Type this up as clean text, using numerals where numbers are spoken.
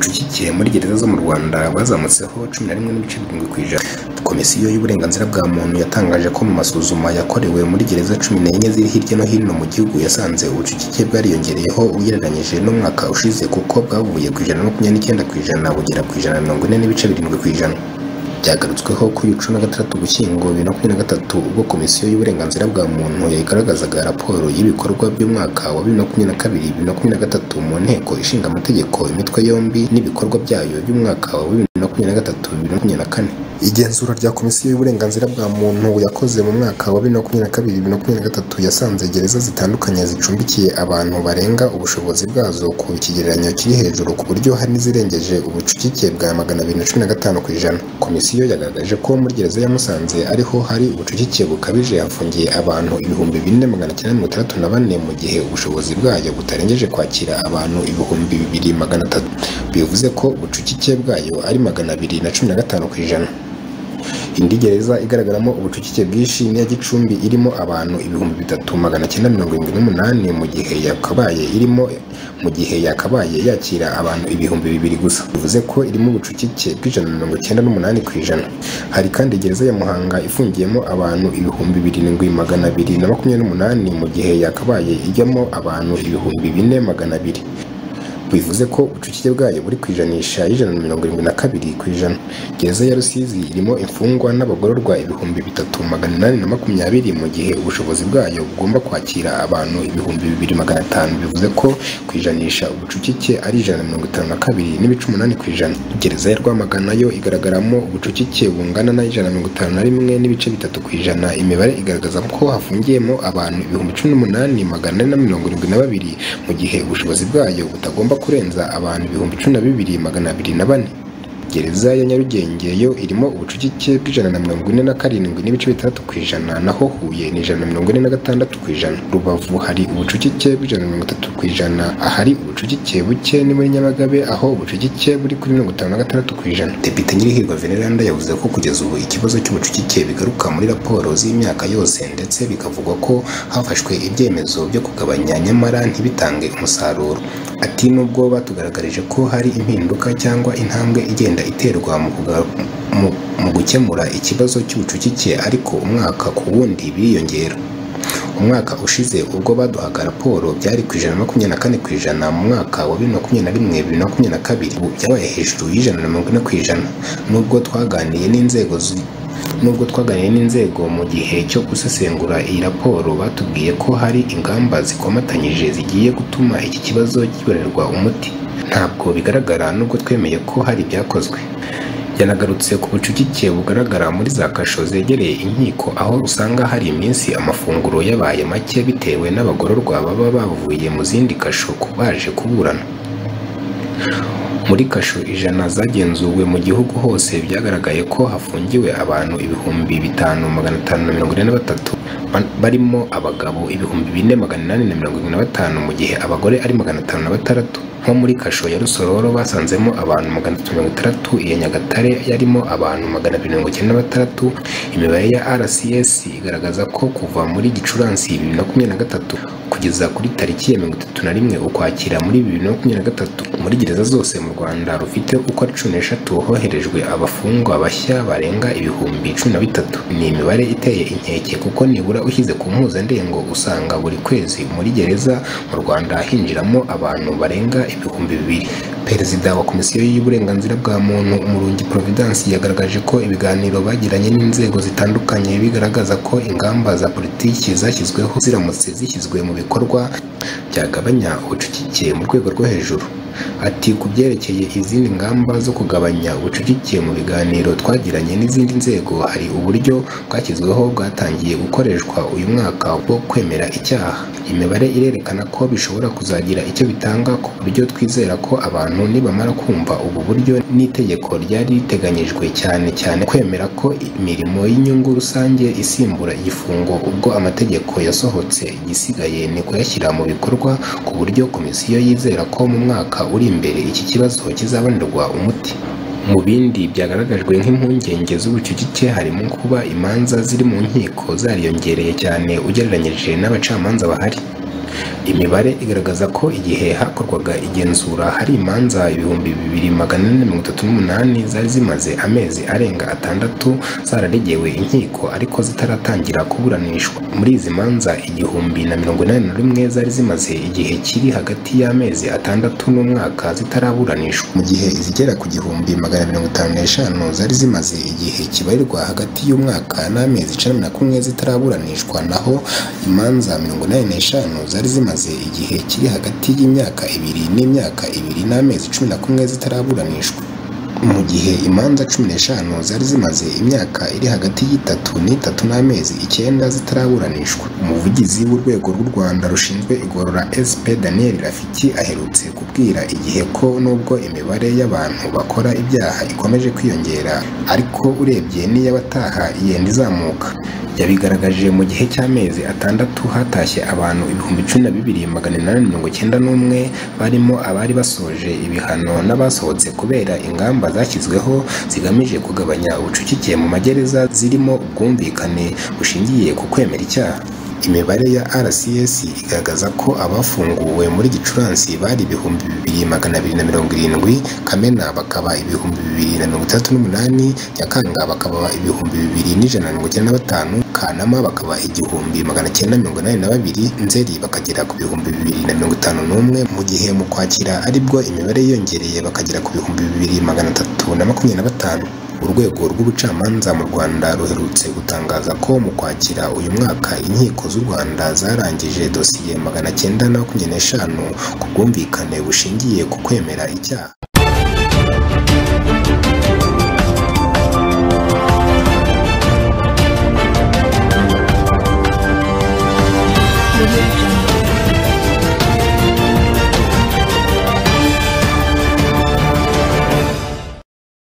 ubucucike muri gereza zo mu Rwanda bwazamutseho 11.7%. Komisiyo y'uburenganzira bwa muntu yatangaje ko mu masuzuma yakorewe muri gereza 14 ziri hirya no hino mu gihugu yasanze ubucucike bwariyongereyeho ugereranyije n'umwaka ushize, kuko bwavuye ku 29% bugera ku 40.7%. Byagarutsweho kuri 16 Ugushyingo 2023 ubwo Komisiyo y'uburenganzira bwa muntu yagaragazaga raporo y'ibikorwa by'umwaka wa 2022-2023 mu nteko ishinga amategeko imitwe yombi n'ibikorwa byayo by'umwaka wa 2023-2024. Igenzura rya Komisiyo y'uburenganzira bwa muntu yakoze mu mwaka wa 2022-2023 yasanze gereza zitandukanye zicumbikiye abantu barenga ubushobozi bwazo ku kigereranyo kiri hejuru, ku buryo hari n'izirengeje ubucucike bwa 215%. Komisiyo yagaragaje ko muri gereza ya Musanze ariho hari ubucucike bukabije, hafungiye abantu 4,964 mu gihe ubushobozi bwayo butarengeje kwakira abantu 2,300. Bivuze ko ubucucike bwayo ari 215%. Indi gereza igaragaramo ubucucike bwinshi ni ya Gicumbi irimo abantu 3,978 mu gihe yakabaye yakira abantu 2,000 gusa. Bivuze ko irimo ubucucike bw'98%. Hari kandi gereza ya Muhanga ifungiyemo abantu 2,228 mu gihe yakabaye ijyamo abantu 4,200. Bivuze ko ubucucike bwayo buri ku ijanisha y'72%. Gereza ya Rusizi irimo imfungwa n'abagororwa 3,820 mu gihe ubushobozi bwayo bugomba kwakira abantu 2,500. Bivuze ko ku ijanisha ubucucike ari 152.8%. Gereza ya Rwamagana yo igaragaramo ubucucike bungana na 151.3%. Imibare igaragaza ko hafungiyemo abantu 18,472 mu gihe ubushobozi bwayo butagomba kurenza abantu 12,204. Gereza ya Nyarugenge yo irimo ubucucike bw'147.3%, naho Huye ni 146%. Rubavu hari ubucucike bw'130%. Ahari ubucucike buke ni muri Nyamagabe, aho ubucucike buri kuri 56%. Depite Nyirihirwa Veneranda yavuze ko kugeza ubu ikibazo cy'ubucucike bigaruka muri raporo z'imyaka yose, ndetse bikavugwa ko hafashwe ibyemezo byo kugabanya nyamara ntibitange umusaruro. Ati nubwo batugaragarije ko hari impinduka cyangwa intambwe igenda iterwa mu gukemura ikibazo cy'ubucucike, ariko umwaka ku wundi biriyongera. Umwaka ushize ubwo baduhaga raporo byari ku 24%, mu mwaka wa 2021-2022 byabaye hejuru y'140%. Nubwo twaganiriye n'inzego mu gihe cyo gusesengura iyi raporo, batubwiye ko hari ingamba zikomatanyije zigiye gutuma iki kibazo kiborerwa umuti. Ntabwo bigaragara nubwo twemeye ko hari ibyakozwe. Yanagarutse ku bucucike bugaragara muri za kasho zegereye inkiko, aho usanga hari iminsi amafunguro yabaye make bitewe n'abagororwa baba bavuye mu zindi kasho baje kuburana. Muri kasho 100 zagenzuwe mu gihugu hose byagaragaye ko hafungiwe abantu 5,543, barimo abagabo 4,875 mu gihe abagore ari 506. Nko muri kasho ya Rusororo basanzemo abantu 360, iya Nyagatare yarimo abantu 296. Imibare ya RCS igaragaza ko kuva muri Gicurasi 2023 kugeza kuri tariki ya 31 Ukwakira muri 2023 muri gereza zose mu Rwanda rufite uko ari 13 hoherejwe abafungwa bashya barenga 13,000. Ni imibare iteye inkeke, kuko nibura ushyize ku mpuzandengo usanga buri kwezi muri gereza mu Rwanda hinjiramo abantu barenga 2,000. Perezida wa Komisiyo y'uburenganzira bwa muntu Umurungi Providence yagaragaje ko ibiganiro bagiranye n'inzego zitandukanye bigaragaza ko ingamba za politiki zashyizweho ziramutse zishyizwe mu bikorwa byagabanya ubucucike mu rwego rwo hejuru. Ati ku byerekeye izindi ngamba zo kugabanya ubucucike, mu biganiro twagiranye n'izindi nzego hari uburyo bwashyizweho bwatangiye gukoreshwa uyu mwaka bwo kwemera icyaha. Imibare irerekana ko bishobora kuzagira icyo bitanga, ku buryo twizera ko abantu nibamara kumva ubu buryo n'itegeko ryari riteganyijwe cyane kwemera ko imirimo y'inyungu rusange isimbura igifungo ubwo amategeko yasohotse, igisigaye ni kuyashyira mu bikorwa, ku buryo komisiyo yizera ko mu mwaka uri imbere iki kibazo kizabonerwa umuti. Mu bindi byagaragajwe nk'impungenge z'ubucucike harimo kuba imanza ziri mu nkiko zariyongereye cyane ugereranyije n'abacamanza bahari. Imibare igaragaza ko igihe hakorwaga igenzura hari imanza 2438 zari zimaze amezi arenga 6 zararegewe inkiko ariko zitaratangira kuburanishwa. Muri izi manza 1081 zari zimaze igihe kiri hagati y'amezi 6 n'umwaka zitaraburanishwa, mu gihe izigera ku 1255 zari zimaze igihe kibarirwa hagati y'umwaka n'amezi 11 zitaraburanishwa, naho imanza 85 zari zimaze igihe kiri hagati y'imyaka 2 n'imyaka 2 n'amezi 11 zitaraburanishwa, mu gihe imanza 15 zari zimaze imyaka iri hagati y'3 n'3 n'amezi 9 zitaraburanishwa. Umuvugizi w'urwego rw'u Rwanda rushinzwe igorora SP Daniel Rafiki aherutse kubwira igihe ko nubwo imibare y'abantu bakora ibyaha ikomeje kwiyongera ariko urebye n'iy'abataha igenda izamuka. Yabigaragaje mu gihe cy'amezi 6 hatashye abantu 12,891 barimo abari basoje ibihano n'abasohotse kubera ingamba zashyizweho zigamije kugabanya ubucucike mu magereza zirimo ubwumvikane bushingiye ku kwemera icyaha. Imibare ya RCS igaragaza ko abafunguwe muri Gicurasi bari 2270, Kamena bakaba 2038, Nyakanga bakaba 2195, Kanama bakaba 1982, Nzeri bakagera ku 2051, mu gihe mu Kwakira aribwo imibare yiyongereye bakagera ku 2325. Urwego rw'ubucamanza mu Rwanda ruherutse gutangaza ko mu Kwakira uyu mwaka inkiko z'u Rwanda zarangije dosiye 925 ku bwumvikane bushingiye ku kwemera icyaha. Media